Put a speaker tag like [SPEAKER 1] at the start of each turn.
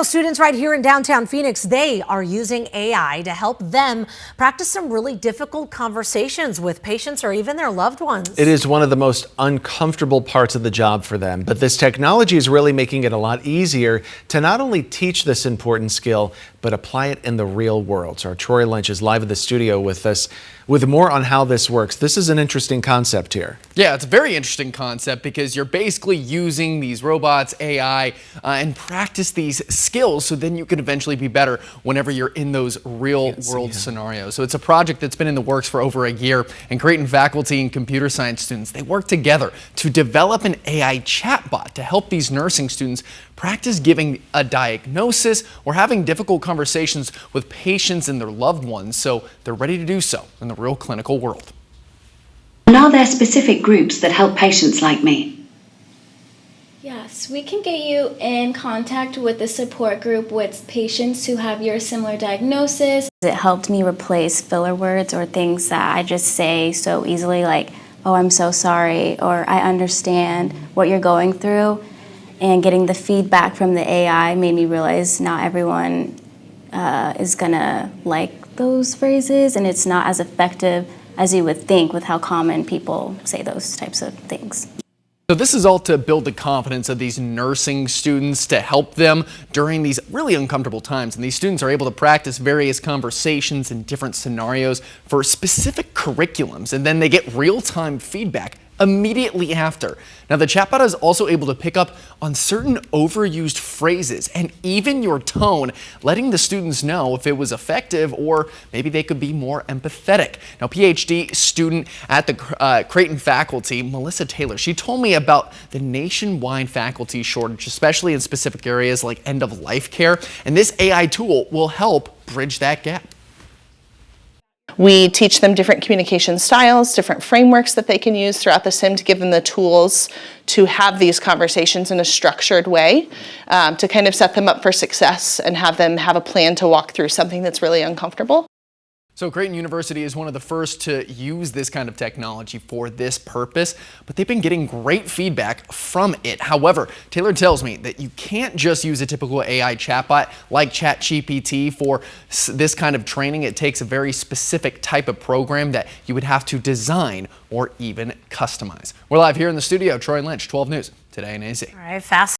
[SPEAKER 1] Well, students right here in downtown Phoenix, they are using AI to help them practice some really difficult conversations with patients or even their loved ones.
[SPEAKER 2] It is one of the most uncomfortable parts of the job for them, but this technology is really making it a lot easier to not only teach this important skill, but apply it in the real world. So our Troy Lynch is live in the studio with us with more on how this works. This is an interesting concept here.
[SPEAKER 3] Yeah, it's a very interesting concept because you're basically using these robots, AI, and practice these skills so then you can eventually be better whenever you're in those real world scenarios. So it's a project that's been in the works for over a year, and Creighton faculty and computer science students, they work together to develop an AI chatbot to help these nursing students practice giving a diagnosis or having difficult conversations with patients and their loved ones so they're ready to do so in the real clinical world.
[SPEAKER 4] And are there specific groups that help patients like me?
[SPEAKER 5] Yes, we can get you in contact with a support group with patients who have your similar diagnosis.
[SPEAKER 6] It helped me replace filler words or things that I just say so easily, like, oh, I'm so sorry, or I understand what you're going through. And getting the feedback from the AI made me realize not everyone is gonna like those phrases, and it's not as effective as you would think with how common people say those types of things.
[SPEAKER 3] So this is all to build the confidence of these nursing students to help them during these really uncomfortable times. And these students are able to practice various conversations in different scenarios for specific curriculums, and then they get real-time feedback immediately after. Now, the chatbot is also able to pick up on certain overused phrases and even your tone, letting the students know if it was effective or maybe they could be more empathetic. Now, PhD student at the Creighton faculty, Melissa Taylor, she told me about the nationwide faculty shortage, especially in specific areas like end-of-life care, and this AI tool will help bridge that gap.
[SPEAKER 7] We teach them different communication styles, different frameworks that they can use throughout the sim to give them the tools to have these conversations in a structured way, to kind of set them up for success and have them have a plan to walk through something that's really uncomfortable.
[SPEAKER 3] So Creighton University is one of the first to use this kind of technology for this purpose, but they've been getting great feedback from it. However, Taylor tells me that you can't just use a typical AI chatbot like ChatGPT for this kind of training. It takes a very specific type of program that you would have to design or even customize. We're live here in the studio. Troy Lynch, 12 News, Today in AZ.
[SPEAKER 1] All right, fast.